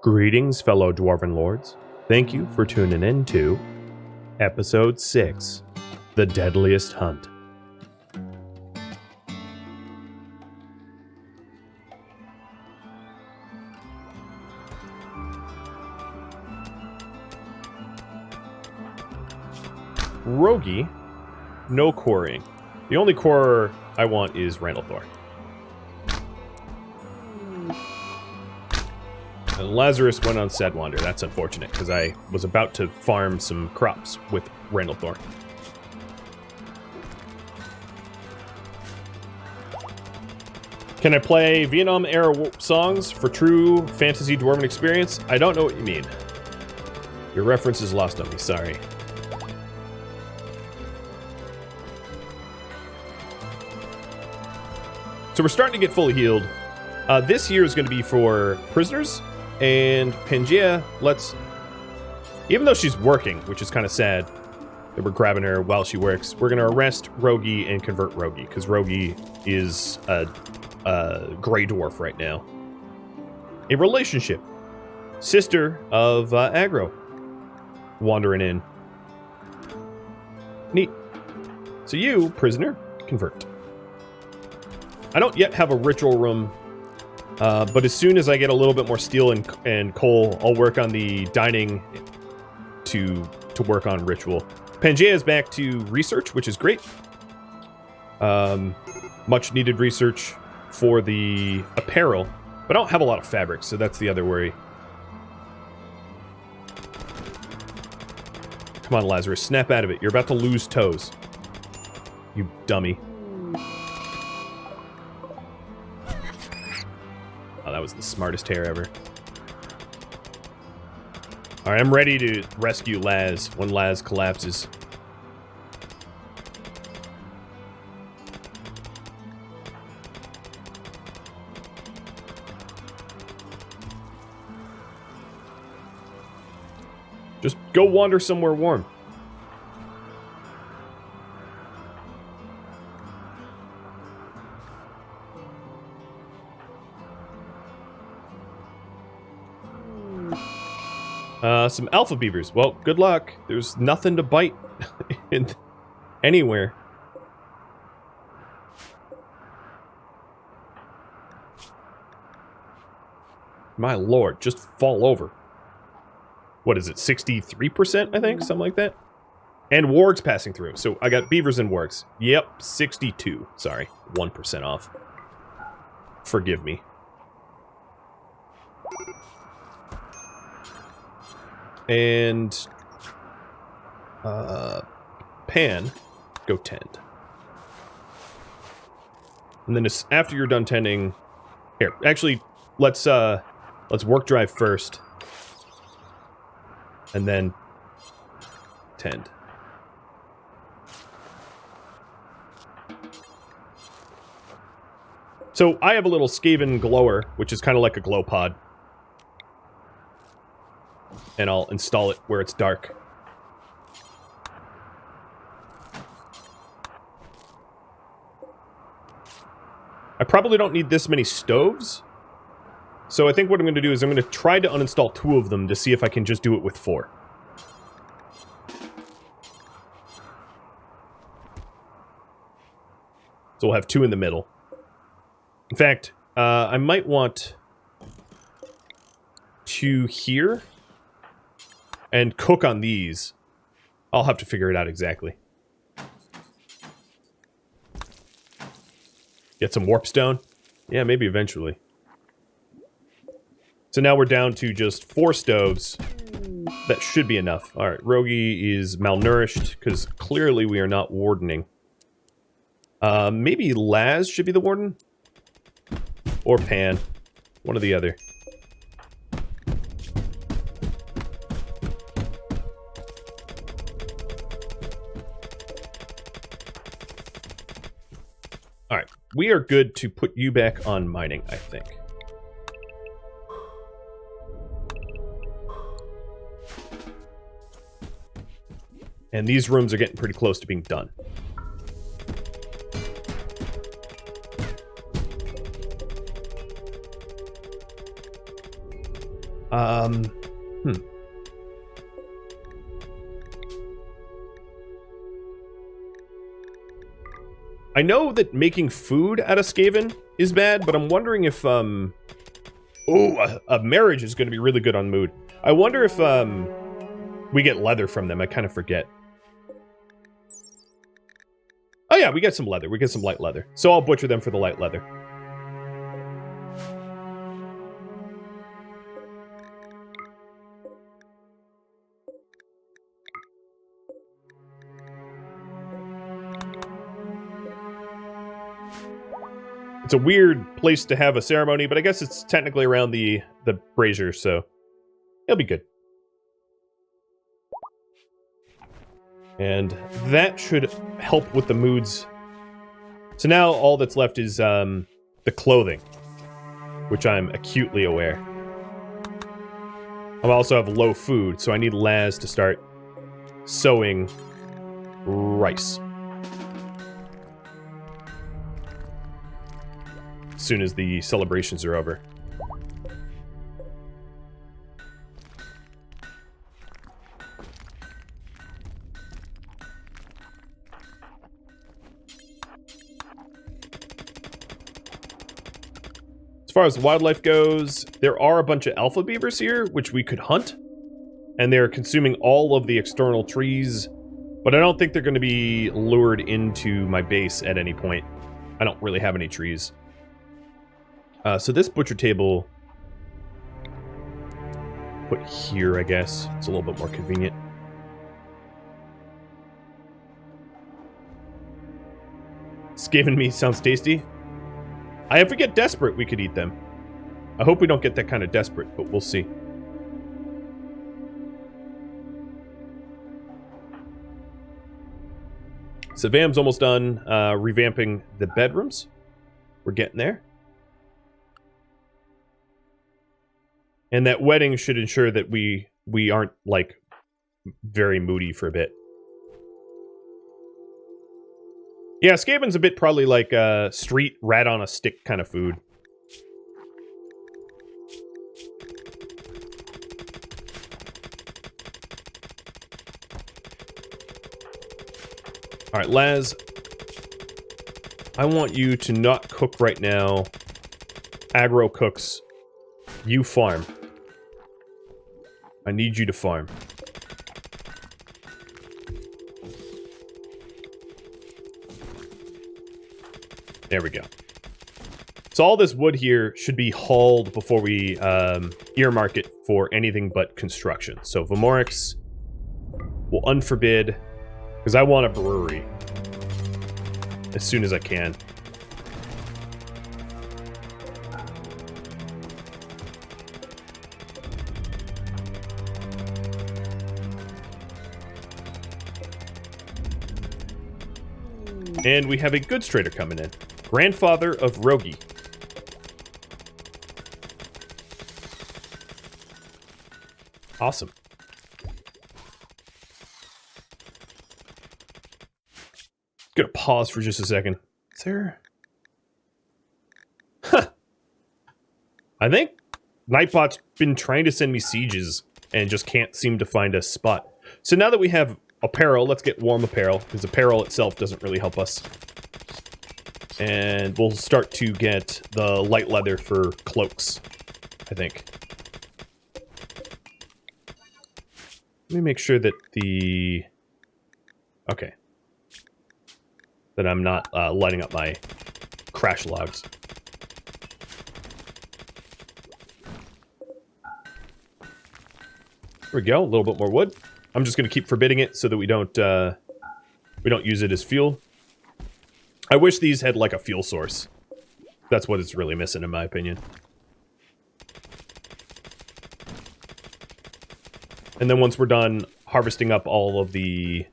Greetings, fellow Dwarven Lords. Thank you for tuning in to Episode 6, The Deadliest Hunt. Rogie, no quarrying. The only core I want is Randallthor. And Lazarus went on Sadwander. That's unfortunate, because I was about to farm some crops with Randallthor. Can I play Vietnam-era songs for true fantasy Dwarven experience? I don't know what you mean. Your reference is lost on me, sorry. So we're starting to get fully healed. This year is going to be for prisoners, and Pangea, even though she's working, which is kind of sad that we're grabbing her while she works, we're going to arrest Rogie and convert Rogie, because Rogie is a gray dwarf right now. A relationship. Sister of Aggro. Wandering in. Neat. So you, prisoner, convert. I don't yet have a ritual room, but as soon as I get a little bit more steel and coal, I'll work on the dining to work on ritual. Pangea is back to research, which is great. Much needed research for the apparel, but I don't have a lot of fabric, so that's the other worry. Come on, Lazarus, snap out of it. You're about to lose toes. You dummy. Oh, that was the smartest hair ever. Alright, I'm ready to rescue Laz when Laz collapses. Just go wander somewhere warm. Some alpha beavers. Well, good luck. There's nothing to bite anywhere. My lord, just fall over. What is it, 63%, I think? Something like that? And wargs passing through. So I got beavers and wargs. Yep, 62. Sorry, 1% off. Forgive me. And Pan, go tend. And then after you're done tending, here, actually, let's work drive first, and then tend. So I have a little Skaven glower, which is kind of like a glow pod. And I'll install it where it's dark. I probably don't need this many stoves. So I think what I'm going to do is I'm going to try to uninstall 2 of them to see if I can just do it with 4. So we'll have 2 in the middle. In fact, I might want 2 here. And cook on these. I'll have to figure it out exactly. Get some warpstone? Yeah, maybe eventually. So now we're down to just 4 stoves. That should be enough. Alright, Rogie is malnourished, because clearly we are not wardening. Maybe Laz should be the warden? Or Pan. One or the other. Alright, we are good to put you back on mining, I think. And these rooms are getting pretty close to being done. Hmm. I know that making food out of Skaven is bad, but I'm wondering if, oh, a marriage is going to be really good on mood. I wonder if, we get leather from them. I kind of forget. Oh yeah, we get some leather. We get some light leather. So I'll butcher them for the light leather. It's a weird place to have a ceremony, but I guess it's technically around the brazier, so it'll be good. And that should help with the moods. So now all that's left is the clothing, which I'm acutely aware. I also have low food, so I need Laz to start sowing rice. As soon as the celebrations are over. As far as wildlife goes, there are a bunch of alpha beavers here, which we could hunt. And they're consuming all of the external trees, but I don't think they're going to be lured into my base at any point. I don't really have any trees. So this butcher table, put here, I guess. It's a little bit more convenient. Skaven meat sounds tasty. If we get desperate, we could eat them. I hope we don't get that kind of desperate, but we'll see. So Vam's almost done revamping the bedrooms. We're getting there. And that wedding should ensure that we aren't, like, very moody for a bit. Yeah, Skaven's a bit probably like a street rat on a stick kind of food. Alright, Laz. I want you to not cook right now. Aggro cooks. You farm. I need you to farm. There we go. So all this wood here should be hauled before we earmark it for anything but construction. So Vomorix will unforbid, because I want a brewery as soon as I can. And we have a goods trader coming in. Grandfather of Rogi. Awesome. Gonna pause for just a second. Is there... Huh. I think Nightbot's been trying to send me sieges and just can't seem to find a spot. So now that we have apparel, let's get warm apparel, because apparel itself doesn't really help us. And we'll start to get the light leather for cloaks, I think. Let me make sure that the... Okay. That I'm not lighting up my crash logs. There we go, a little bit more wood. I'm just going to keep forbidding it so that we don't use it as fuel. I wish these had like a fuel source. That's what it's really missing, in my opinion. And then once we're done harvesting up all of the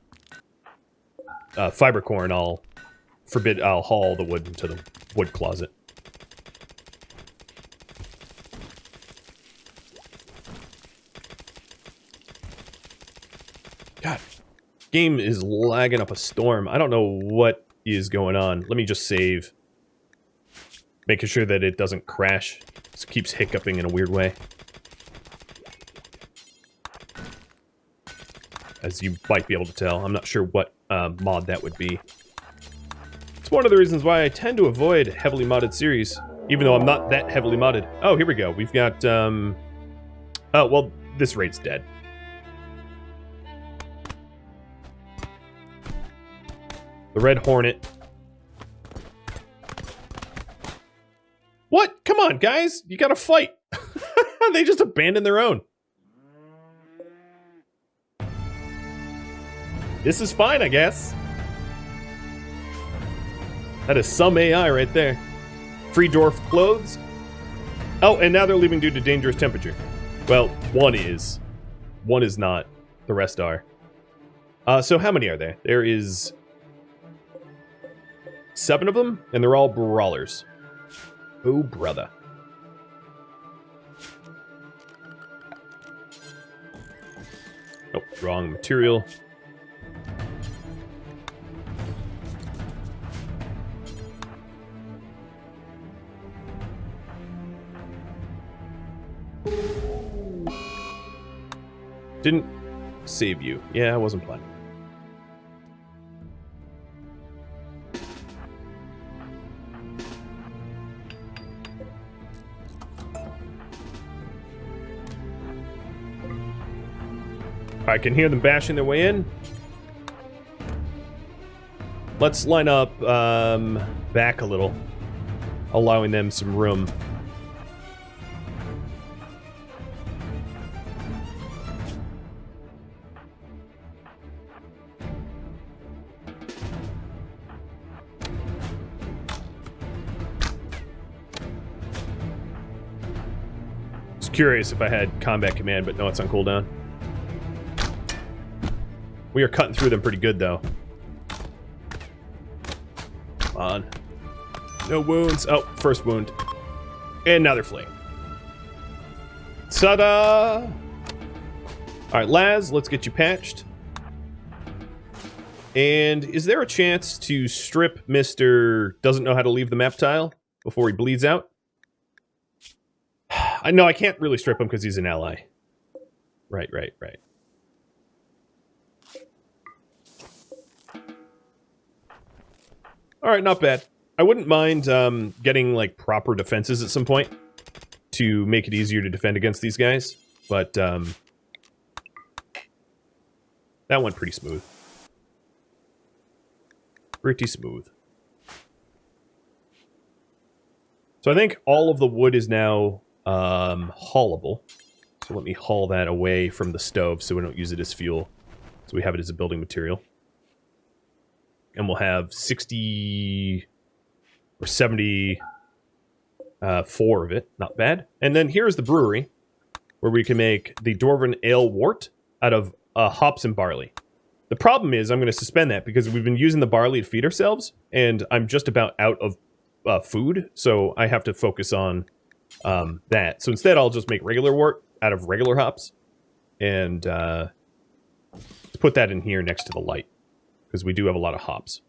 fiber corn, I'll haul the wood into the wood closet. God, game is lagging up a storm. I don't know what is going on. Let me just save. Making sure that it doesn't crash. It keeps hiccuping in a weird way. as you might be able to tell. I'm not sure what mod that would be. It's one of the reasons why I tend to avoid heavily modded series, even though I'm not that heavily modded. Oh, here we go. We've got, oh, well, this raid's dead. The Red Hornet. What? Come on, guys. You gotta fight. They just abandoned their own. This is fine, I guess. That is some AI right there. Free dwarf clothes. Oh, and now they're leaving due to dangerous temperature. Well, one is. One is not. The rest are. So how many are there? There is 7 of them, and they're all brawlers. Oh, brother. Oh, wrong material. Didn't save you. Yeah, I wasn't planning. I can hear them bashing their way in. Let's line up back a little, allowing them some room. Curious if I had combat command, but no, it's on cooldown. We are cutting through them pretty good, though. Come on. No wounds. Oh, first wound. And now they're fleeing. Ta-da! Alright, Laz, let's get you patched. And is there a chance to strip Mr. doesn't know how to leave the map tile before he bleeds out? I know I can't really strip him because he's an ally. Right. Alright, not bad. I wouldn't mind getting, like, proper defenses at some point to make it easier to defend against these guys, but that went pretty smooth. Pretty smooth. So I think all of the wood is now haulable. So let me haul that away from the stove so we don't use it as fuel. So we have it as a building material. And we'll have 60 or 74 of it. Not bad. And then here's the brewery, where we can make the Dwarven Ale Wort out of hops and barley. The problem is I'm going to suspend that because we've been using the barley to feed ourselves, and I'm just about out of food, so I have to focus on that. So instead, I'll just make regular wort out of regular hops, and let's put that in here next to the light, because we do have a lot of hops.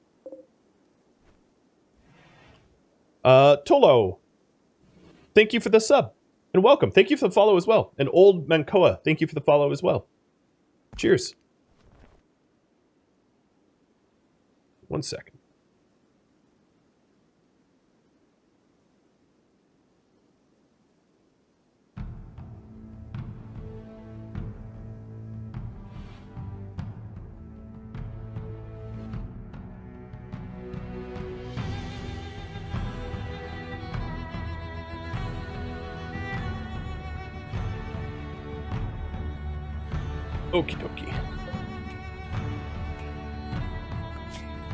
Tolo, thank you for the sub, and welcome. Thank you for the follow as well. And Old Mankoa, thank you for the follow as well. Cheers. 1 second. Okie dokie.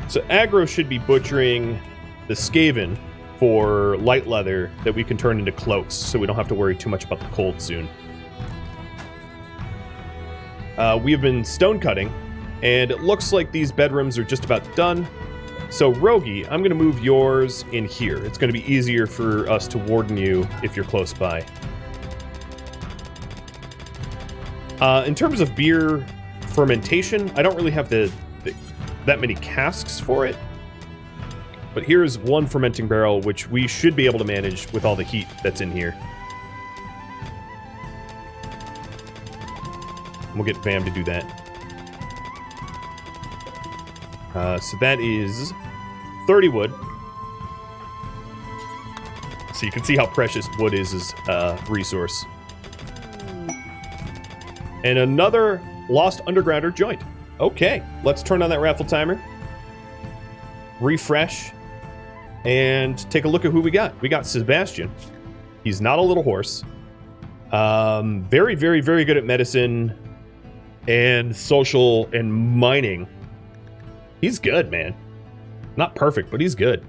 So aggro should be butchering the Skaven for light leather that we can turn into cloaks, so we don't have to worry too much about the cold soon. We have been stone cutting, and it looks like these bedrooms are just about done. So Rogi, I'm going to move yours in here. It's going to be easier for us to warden you if you're close by. In terms of beer fermentation, I don't really have that many casks for it. But here's one fermenting barrel, which we should be able to manage with all the heat that's in here. We'll get Vam to do that. So that is 30 wood. So you can see how precious wood is as a resource. And another lost undergrounder joint. Okay, let's turn on that raffle timer. Refresh. And take a look at who we got. We got Sebastian. He's not a little horse. Very, very, very good at medicine and social and mining. He's good, man. Not perfect, but he's good.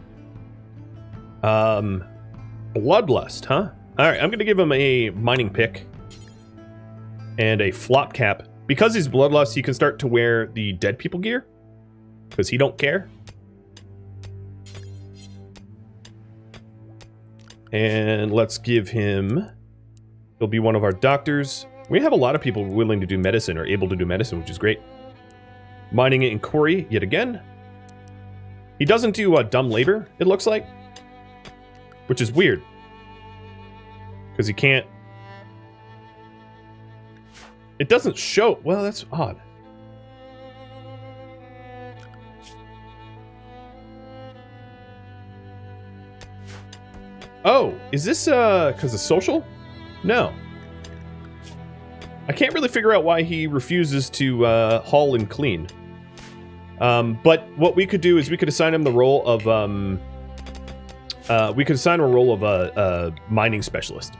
Bloodlust, huh? All right, I'm going to give him a mining pick and a flop cap. Because he's Bloodlust, he can start to wear the dead people gear because he don't care. And let's give him... He'll be one of our doctors. We have a lot of people willing to do medicine or able to do medicine, which is great. Mining it in Corey yet again. He doesn't do dumb labor, it looks like. Which is weird. Because he can't... It doesn't show... Well, that's odd. Oh, is this because of social? No. I can't really figure out why he refuses to haul and clean. But what we could do is we could assign him the role of a mining specialist.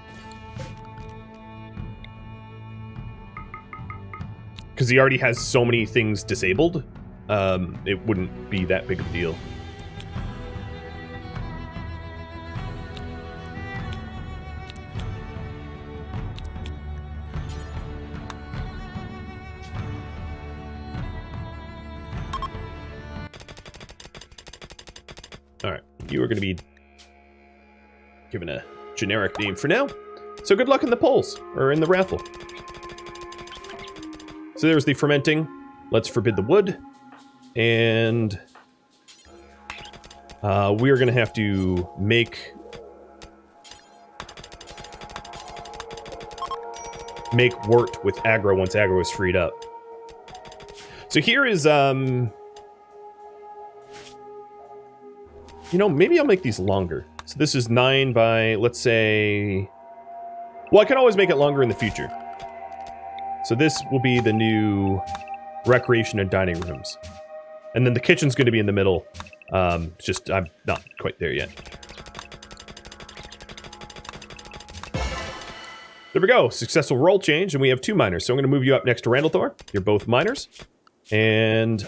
Because he already has so many things disabled, it wouldn't be that big of a deal. Alright, you are going to be given a generic name for now. So good luck in the polls, or in the raffle. So there's the fermenting. Let's forbid the wood. And we are going to have to make wort with aggro once aggro is freed up. So here is... You know, maybe I'll make these longer. So this is 9 by, let's say... Well, I can always make it longer in the future. So this will be the new recreation and dining rooms. And then the kitchen's going to be in the middle. Just, I'm not quite there yet. There we go. Successful role change, and we have 2 miners. So I'm going to move you up next to Randall. You're both miners. And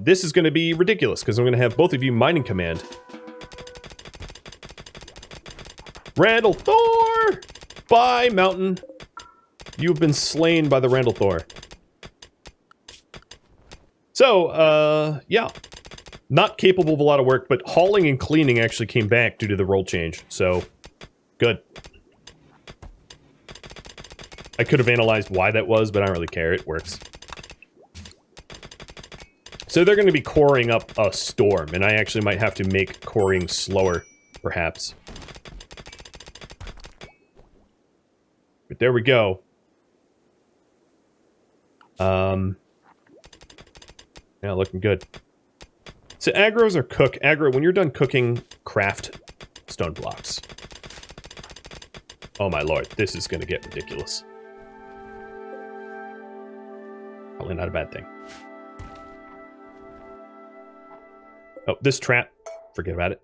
this is going to be ridiculous, because I'm going to have both of you mining command. Randall Thor! Bye, mountain. You've been slain by the Randall Thor. So, yeah. Not capable of a lot of work, but hauling and cleaning actually came back due to the role change. So, good. I could have analyzed why that was, but I don't really care. It works. So they're going to be coring up a storm, and I actually might have to make coring slower, perhaps. But there we go. Yeah, looking good. So aggros or cook. Aggro, when you're done cooking, craft stone blocks. Oh my lord, this is going to get ridiculous. Probably not a bad thing. Oh, this trap. Forget about it.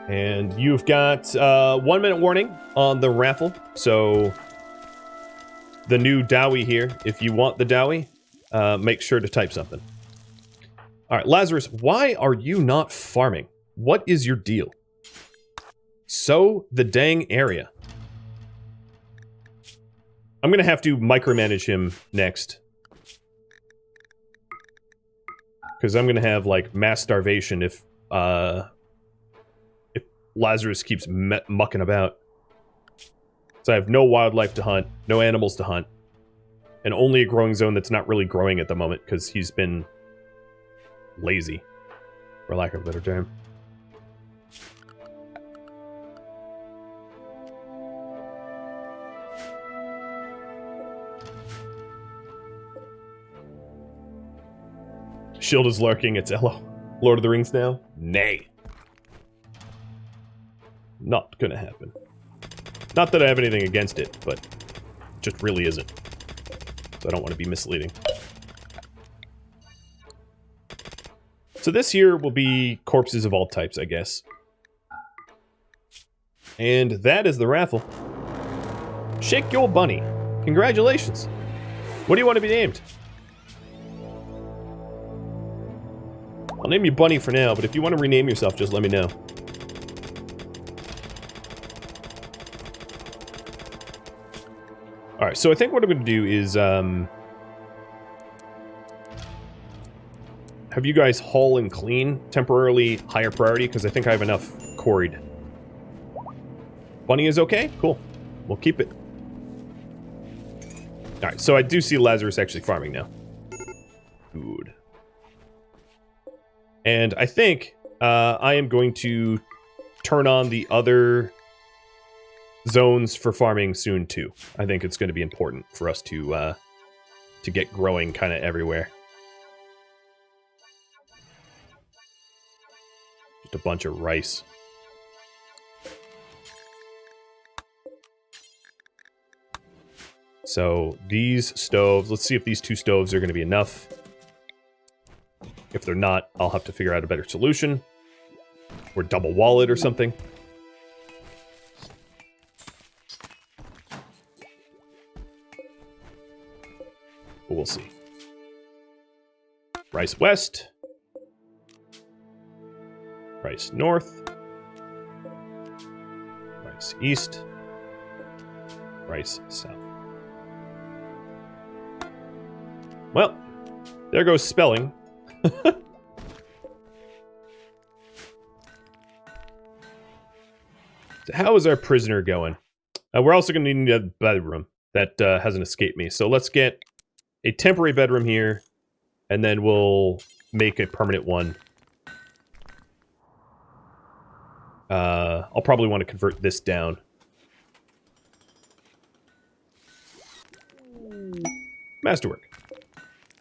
And you've got 1 minute warning on the raffle. So the new Dowie here. If you want the Dowie, make sure to type something. All right, Lazarus, why are you not farming? What is your deal? Sow the dang area. I'm going to have to micromanage him next. Because I'm going to have, like, mass starvation if Lazarus keeps mucking about. So I have no wildlife to hunt, no animals to hunt, and only a growing zone that's not really growing at the moment because he's been lazy, for lack of a better term. Shield is lurking. It's Elo. Lord of the Rings now? Nay. Not gonna happen. Not that I have anything against it, but it just really isn't. So I don't want to be misleading. So this here will be corpses of all types, I guess. And that is the raffle. Shake your bunny. Congratulations. What do you want to be named? I'll name you Bunny for now, but if you want to rename yourself, just let me know. Alright, so I think what I'm going to do is, have you guys haul and clean temporarily higher priority, because I think I have enough quarried. Bunny is okay? Cool. We'll keep it. Alright, so I do see Lazarus actually farming now. Good. And I think I am going to turn on the other zones for farming soon too. I think it's going to be important for us to get growing kind of everywhere. Just a bunch of rice. So these stoves, let's see if these 2 stoves are going to be enough. If they're not, I'll have to figure out a better solution. Or double wall it or something. But we'll see. Rice west. Rice north. Rice east. Rice south. Well, there goes spelling. So how is our prisoner going? We're also going to need a bedroom. That hasn't escaped me. So let's get a temporary bedroom here, and then we'll make a permanent one. I'll probably want to convert this down. Masterwork.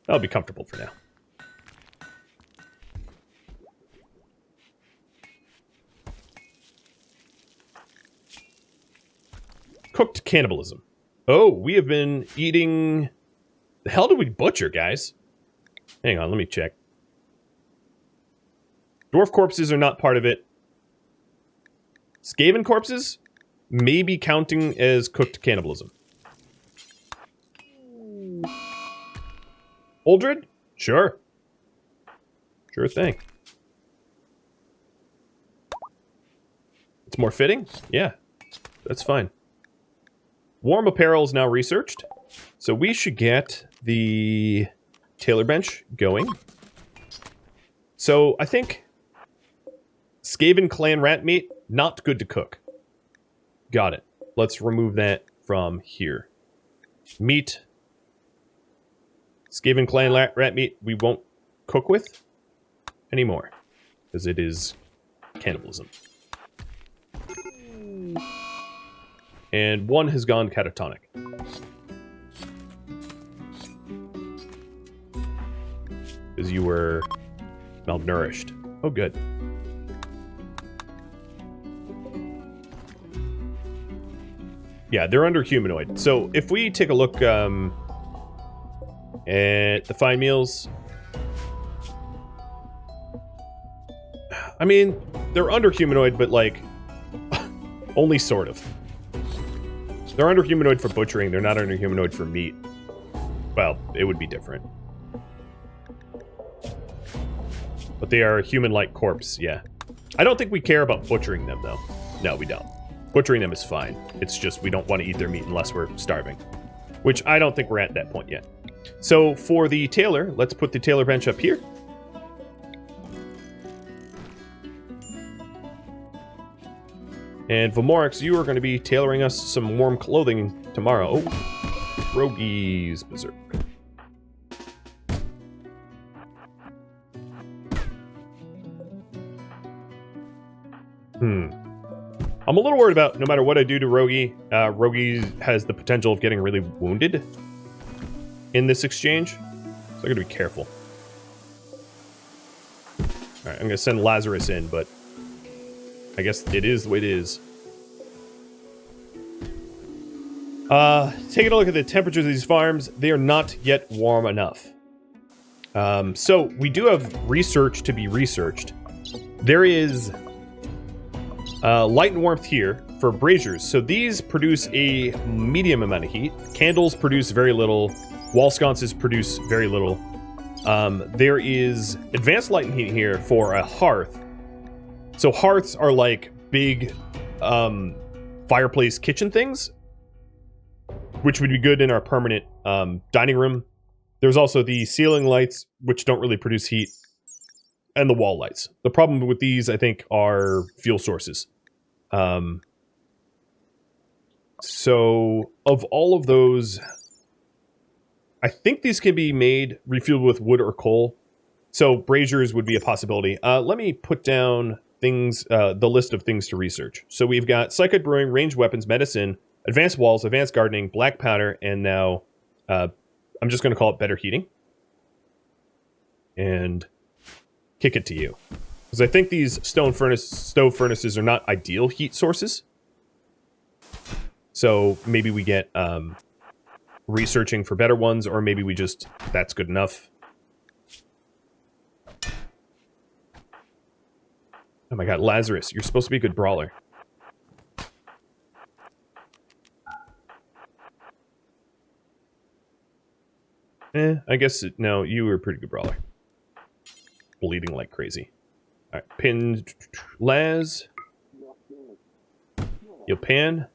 That'll be comfortable for now. Cooked cannibalism. Oh, we have been eating... The hell did we butcher, guys? Hang on, let me check. Dwarf corpses are not part of it. Skaven corpses may be counting as cooked cannibalism. Uldred? Sure. Sure thing. It's more fitting? Yeah, that's fine. Warm apparel is now researched. So we should get the tailor bench going. So I think Skaven clan rat meat, not good to cook. Got it. Let's remove that from here. Meat. Skaven clan rat meat we won't cook with anymore. Because it is cannibalism. And one has gone catatonic. Because you were malnourished. Oh, good. Yeah, they're under humanoid. So if we take a look at the fine meals, I mean, they're under humanoid, but like only sort of. They're under humanoid for butchering. They're not under humanoid for meat. Well, it would be different. But they are a human-like corpse, yeah. I don't think we care about butchering them, though. No, we don't. Butchering them is fine. It's just we don't want to eat their meat unless we're starving. Which I don't think we're at that point yet. So for the tailor, let's put the tailor bench up here. And Vomorix, you are going to be tailoring us some warm clothing tomorrow. Oh, Rogue's Berserk. I'm a little worried about no matter what I do to Rogie, Rogie has the potential of getting really wounded in this exchange. So I gotta be careful. Alright, I'm going to send Lazarus in, but I guess it is the way it is. Taking a look at the temperatures of these farms, they are not yet warm enough. So we do have research to be researched. There is light and warmth here for braziers. So these produce a medium amount of heat. Candles produce very little. Wall sconces produce very little. There is advanced light and heat here for a hearth. So hearths are like big fireplace kitchen things, which would be good in our permanent dining room. There's also the ceiling lights, which don't really produce heat, and the wall lights. The problem with these, I think, are fuel sources. So of all of those, I think these can be made, refueled with wood or coal. So braziers would be a possibility. Let me put down things, the list of things to research. So we've got psychic brewing, ranged weapons, medicine, advanced walls, advanced gardening, black powder, and now I'm just going to call it better heating. And kick it to you. Because I think these stove furnaces are not ideal heat sources. So maybe we get researching for better ones, or maybe we just, that's good enough. Oh my god, Lazarus, you're supposed to be a good brawler. I guess, no, you were a pretty good brawler. Bleeding like crazy. Alright, pin Laz. You'll pan.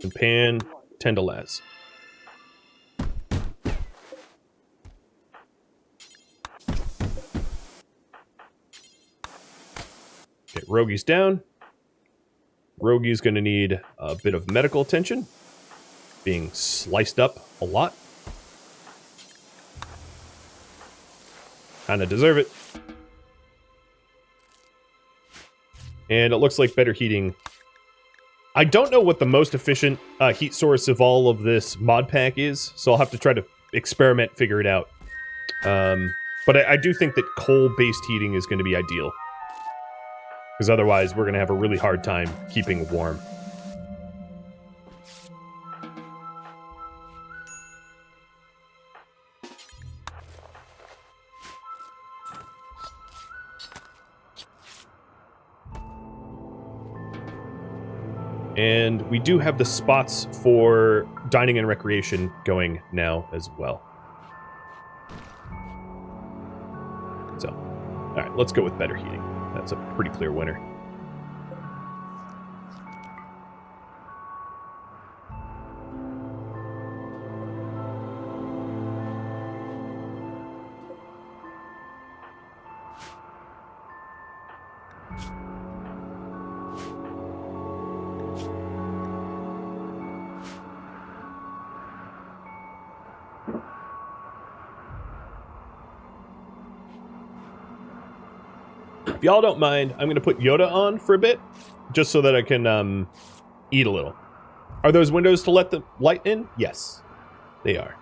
And pan, tend to Laz. Okay, Rogie's down. Rogie's gonna need a bit of medical attention. Being sliced up a lot. Kinda deserve it. And it looks like better heating. I don't know what the most efficient heat source of all of this mod pack is, so I'll have to try to experiment, figure it out. But I do think that coal-based heating is going to be ideal. Because otherwise, we're going to have a really hard time keeping warm. And we do have the spots for dining and recreation going now as well. So, alright, let's go with better heating. That's a pretty clear winner. If y'all don't mind, I'm going to put Yoda on for a bit, just so that I can eat a little. Are those windows to let the light in? Yes, they are.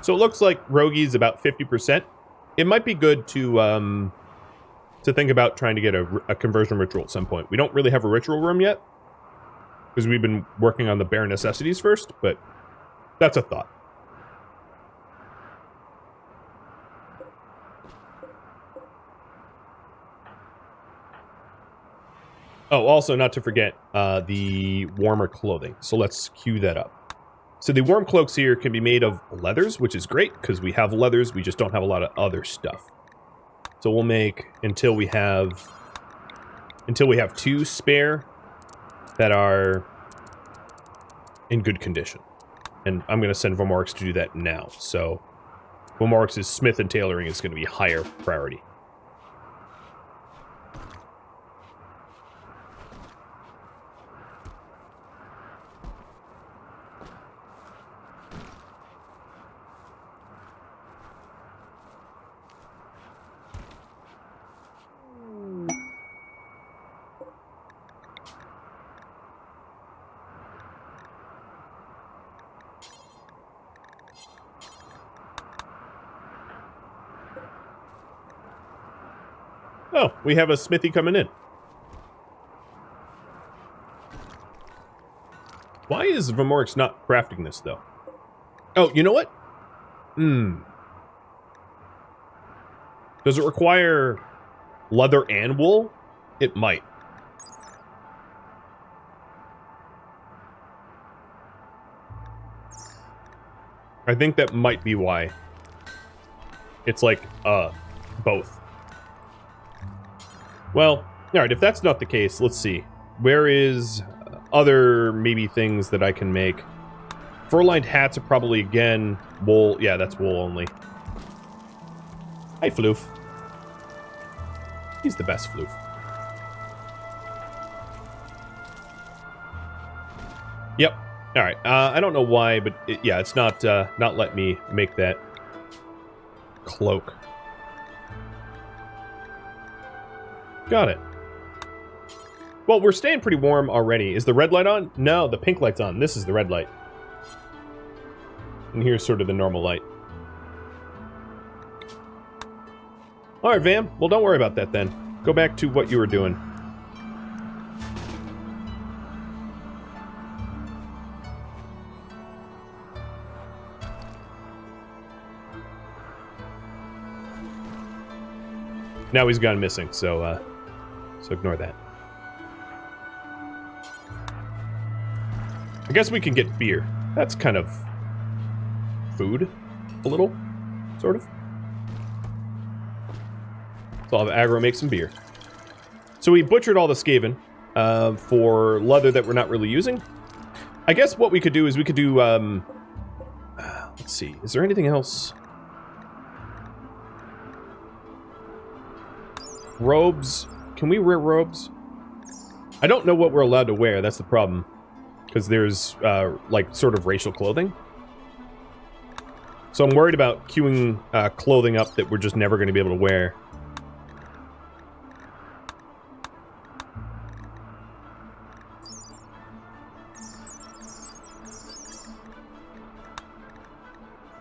So it looks like Rogie's about 50%. It might be good to think about trying to get a conversion ritual at some point. We don't really have a ritual room yet, because we've been working on the bare necessities first, but that's a thought. Oh, also not to forget the warmer clothing. So let's cue that up. So the warm cloaks here can be made of leathers, which is great, because we have leathers, we just don't have a lot of other stuff. So we'll make, until we have 2 spare that are in good condition. And I'm going to send Vormorix to do that now. So Vormorix's smith and tailoring is going to be higher priority. Oh, we have a smithy coming in. Why is Vamorix not crafting this, though? Oh, you know what? Does it require leather and wool? It might. I think that might be why. It's like, both. Well, alright, if that's not the case, let's see. Where is other, maybe, things that I can make? Fur-lined hats are probably, again, wool. Yeah, that's wool only. Hi, Floof. He's the best Floof. Yep. Alright, I don't know why, but yeah, it's not letting me make that cloak. Got it. Well, we're staying pretty warm already. Is the red light on? No, the pink light's on. This is the red light. And here's sort of the normal light. Alright, Vam. Well, don't worry about that then. Go back to what you were doing. Now he's gone missing, so ignore that. I guess we can get beer. That's kind of food, a little, sort of. So I'll have Aggro make some beer. So we butchered all the Skaven for leather that we're not really using. I guess what we could do is we could do, let's see, is there anything else? Robes. Can we wear robes? I don't know what we're allowed to wear, that's the problem. Because there's, like, sort of racial clothing. So I'm worried about queuing clothing up that we're just never going to be able to wear.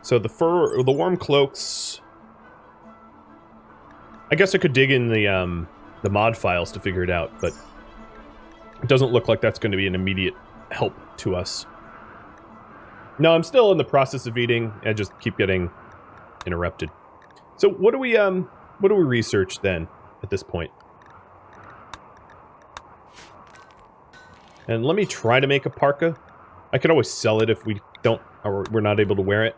So the warm cloaks... I guess I could dig in the mod files to figure it out, but it doesn't look like that's going to be an immediate help to us. No, I'm still in the process of eating. I just keep getting interrupted. So what do we research then at this point? And let me try to make a parka. I could always sell it if we don't, or we're not able to wear it.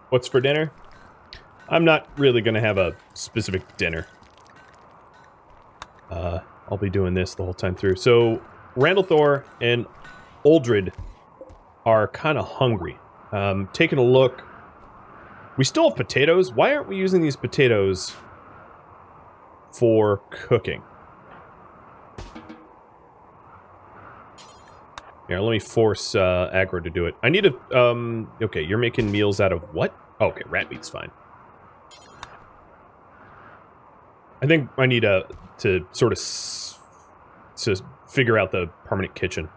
What's for dinner? I'm not really going to have a specific dinner. I'll be doing this the whole time through. So, Randall Thor and Uldred are kind of hungry. Taking a look. We still have potatoes. Why aren't we using these potatoes for cooking? Here, let me force Aggro to do it. I need to... okay, you're making meals out of what? Oh, okay, rat meat's fine. I think I need to sort of to figure out the permanent kitchen.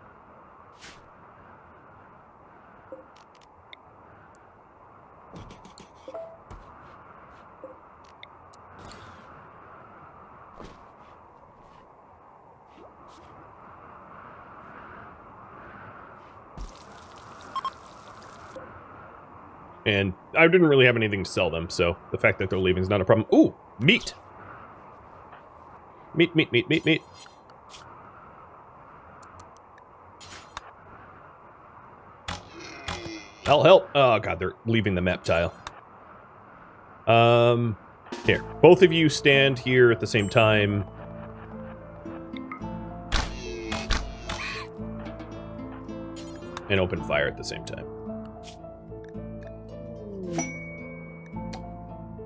And I didn't really have anything to sell them, so the fact that they're leaving is not a problem. Ooh, meat! Meat, meat, meat, meat, meat. Help, help! Oh god, they're leaving the map tile. Here. Both of you stand here at the same time. And open fire at the same time.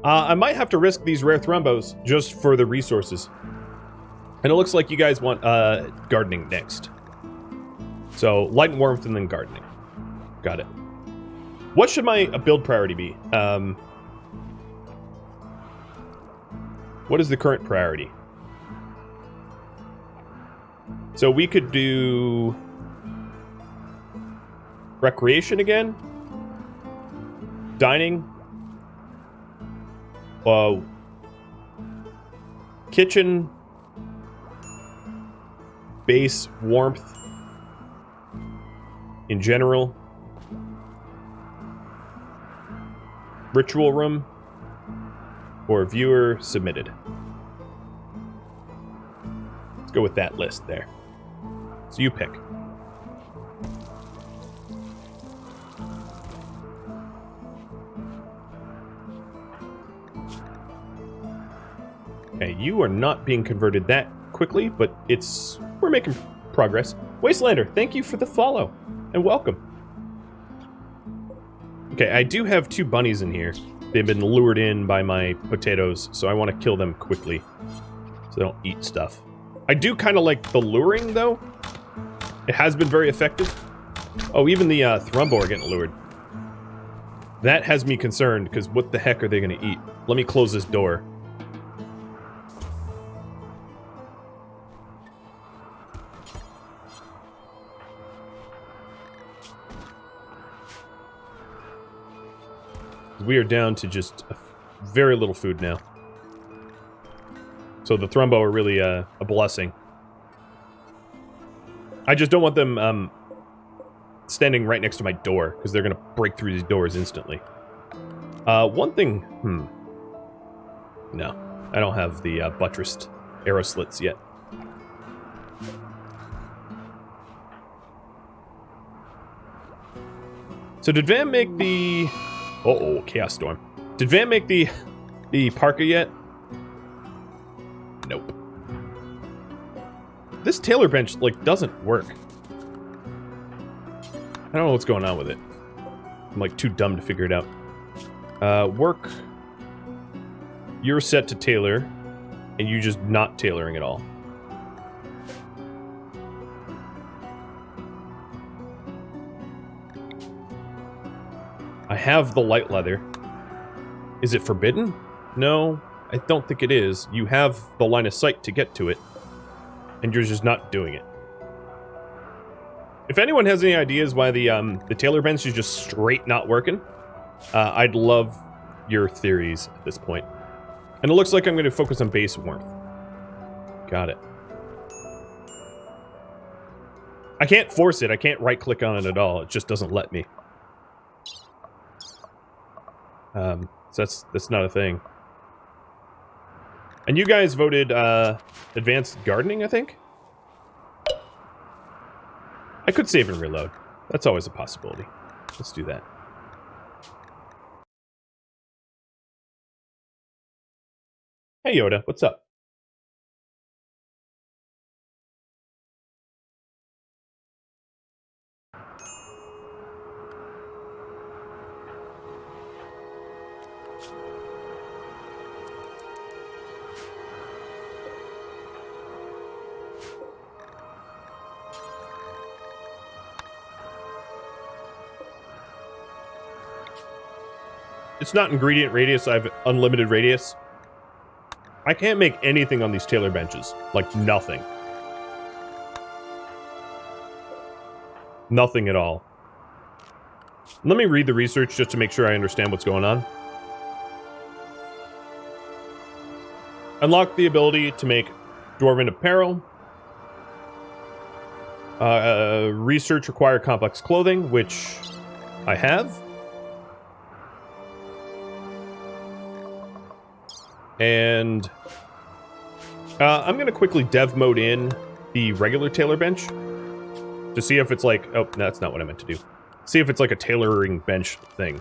I might have to risk these rare Thrumbos just for the resources. And it looks like you guys want gardening next. So, light and warmth and then gardening. Got it. What should my build priority be? What is the current priority? So we could do... recreation again. Dining. Kitchen. Base warmth. In general. Ritual room. Or viewer submitted. Let's go with that list there. So you pick. Okay, you are not being converted that quickly, but we're making progress. Wastelander, thank you for the follow, and welcome. Okay, I do have 2 bunnies in here. They've been lured in by my potatoes, so I want to kill them quickly, so they don't eat stuff. I do kind of like the luring, though. It has been very effective. Oh, even the Thrumbo are getting lured. That has me concerned, because what the heck are they going to eat? Let me close this door. We are down to just very little food now. So the Thrumbo are really a blessing. I just don't want them standing right next to my door, because they're going to break through these doors instantly. One thing... No, I don't have the buttressed arrow slits yet. So did Van make the... Uh-oh, Chaos Storm. Did Van make the parka yet? Nope. This tailor bench, like, doesn't work. I don't know what's going on with it. I'm, like, too dumb to figure it out. Work. You're set to tailor, and you just not tailoring at all. I have the light leather. Is it forbidden? No, I don't think it is. You have the line of sight to get to it, and you're just not doing it. If anyone has any ideas why the tailor bench is just straight not working, I'd love your theories at this point. And it looks like I'm going to focus on base warmth. Got it. I can't force it. I can't right-click on it at all. It just doesn't let me. So that's not a thing. And you guys voted advanced gardening, I think? I could save and reload. That's always a possibility. Let's do that. Hey Yoda, what's up? It's not ingredient radius, I have unlimited radius. I can't make anything on these tailor benches. Like, nothing. Nothing at all. Let me read the research just to make sure I understand what's going on. Unlock the ability to make Dwarven apparel. Research require complex clothing, which I have. And I'm going to quickly dev mode in the regular tailor bench to see if it's like... Oh, no, that's not what I meant to do. See if it's like a tailoring bench thing.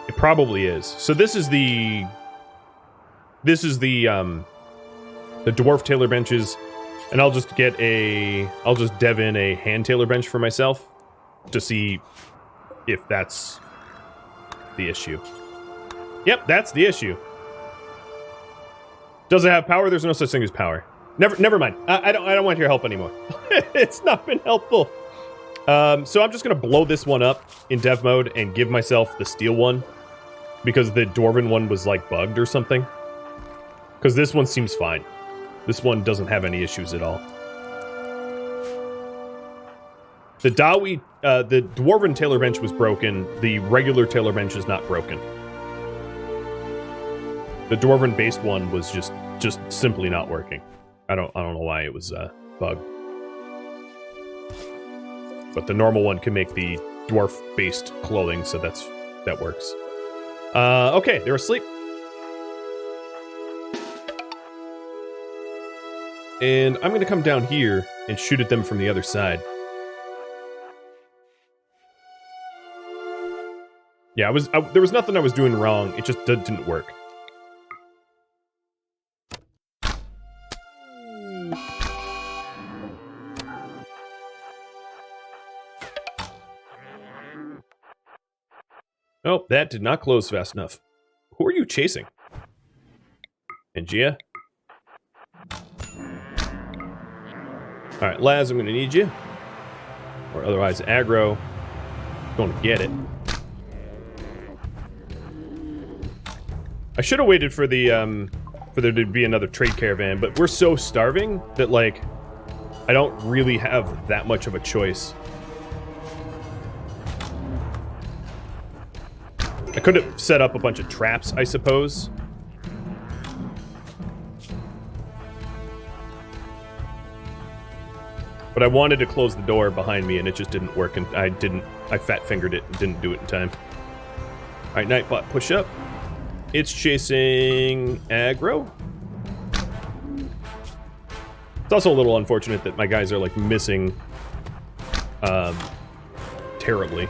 It probably is. So this is the dwarf tailor benches, and I'll just dev in a hand tailor bench for myself to see if that's the issue. Yep, that's the issue. Does it have power? There's no such thing as power. Never mind. I don't want your help anymore. It's not been helpful. So I'm just gonna blow this one up in dev mode and give myself the steel one because the dwarven one was like bugged or something. Because this one seems fine. This one doesn't have any issues at all. The the Dwarven tailor bench was broken. The regular tailor bench is not broken. The Dwarven-based one was just simply not working. I don't know why it was bugged. But the normal one can make the dwarf-based clothing, so that works. Okay, they're asleep. And I'm going to come down here and shoot at them from the other side. Yeah, there was nothing I was doing wrong. It just didn't work. Oh, that did not close fast enough. Who are you chasing? Pangea? Alright, Laz, I'm going to need you. Or otherwise, aggro. Going to get it. I should have waited for the, for there to be another trade caravan, but we're so starving that, like, I don't really have that much of a choice. I could have set up a bunch of traps, I suppose. But I wanted to close the door behind me, and it just didn't work, and I fat-fingered it and didn't do it in time. Alright, Nightbot, push up. It's chasing aggro. It's also a little unfortunate that my guys are, like, missing terribly.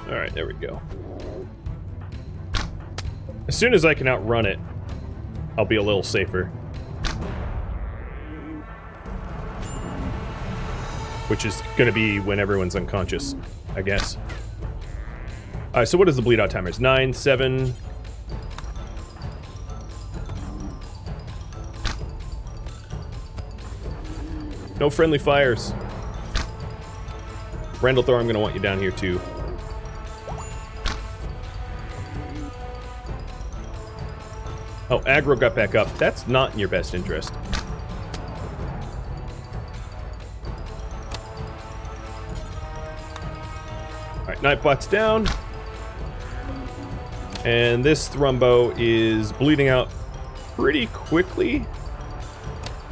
Alright, there we go. As soon as I can outrun it, I'll be a little safer. Which is gonna be when everyone's unconscious, I guess. Alright, so what is the bleed out timers? 9, 7... No friendly fires. Randall Thor, I'm gonna want you down here too. Oh, aggro got back up. That's not in your best interest. Alright, Nightbot's down. And this Thrumbo is bleeding out pretty quickly,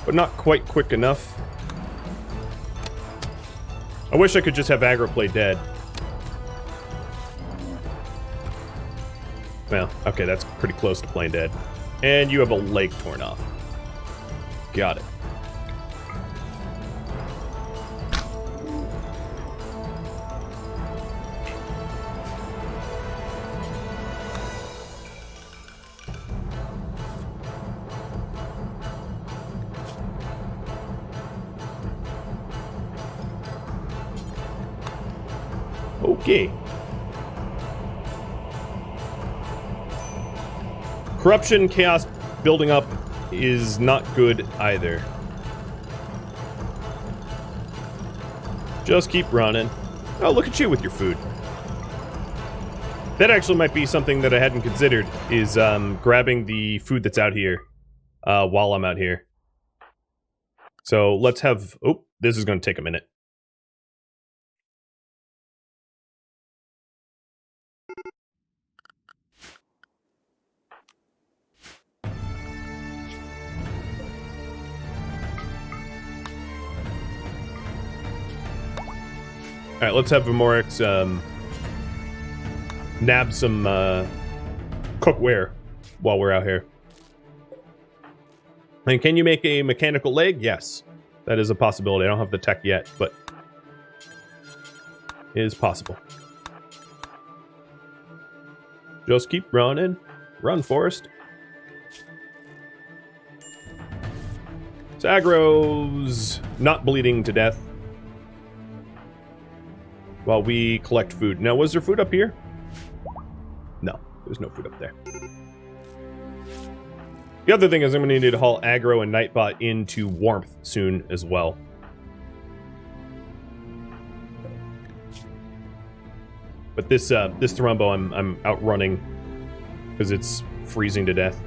but not quite quick enough. I wish I could just have aggro play dead. Well, okay, that's pretty close to playing dead. And you have a leg torn off. Got it. Okay. Corruption, chaos building up is not good either. Just keep running. Oh, look at you with your food. That actually might be something that I hadn't considered, is grabbing the food that's out here while I'm out here. So let's have... Oh, this is going to take a minute. Alright, let's have Vamorix nab some cookware while we're out here. And can you make a mechanical leg? Yes. That is a possibility. I don't have the tech yet, but it is possible. Just keep running. Run, Forest. So aggro's not bleeding to death while we collect food. Now, was there food up here? No, there's no food up there. The other thing is I'm going to need to haul aggro and Nightbot into Warmth soon as well. But this Thrumbo I'm outrunning because it's freezing to death.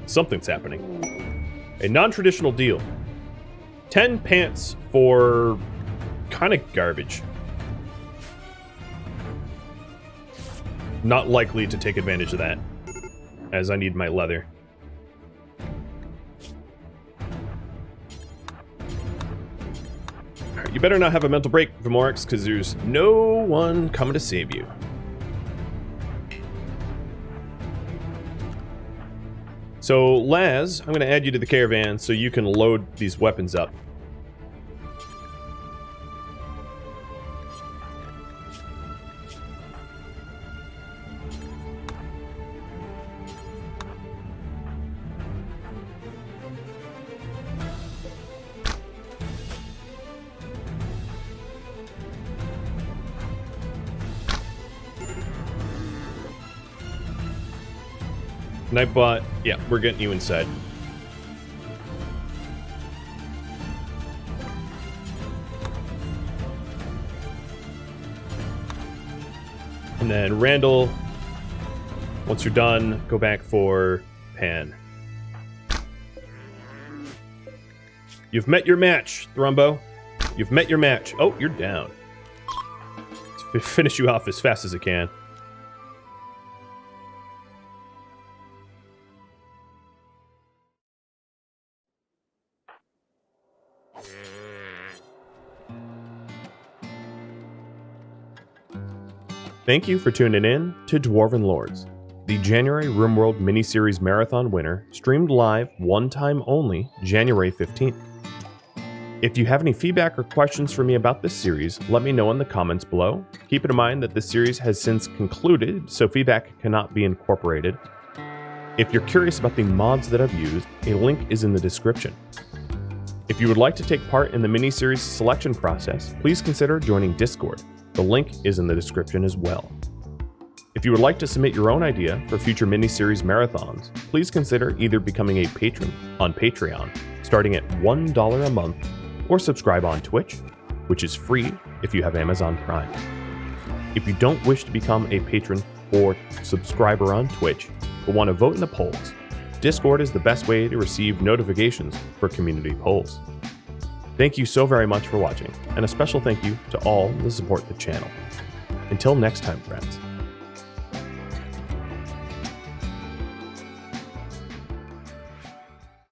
Something's happening. A non-traditional deal. 10 pants for kind of garbage. Not likely to take advantage of that, as I need my leather. Alright, you better not have a mental break, Vimorix, because there's no one coming to save you. So, Laz, I'm going to add you to the caravan so you can load these weapons up. Nightbot, yeah, we're getting you inside. And then Randall, once you're done, go back for Pan. You've met your match, Thrumbo. You've met your match. Oh, you're down. Let's finish you off as fast as I can. Thank you for tuning in to Dwarven Lords, the January RimWorld Miniseries Marathon winner, streamed live one time only, January 15th. If you have any feedback or questions for me about this series, let me know in the comments below. Keep in mind that this series has since concluded, so feedback cannot be incorporated. If you're curious about the mods that I've used, a link is in the description. If you would like to take part in the miniseries selection process, please consider joining Discord. The link is in the description as well. If you would like to submit your own idea for future miniseries marathons, please consider either becoming a patron on Patreon, starting at $1 a month, or subscribe on Twitch, which is free if you have Amazon Prime. If you don't wish to become a patron or subscriber on Twitch, but want to vote in the polls, Discord is the best way to receive notifications for community polls. Thank you so very much for watching, and a special thank you to all that support the channel. Until next time, friends.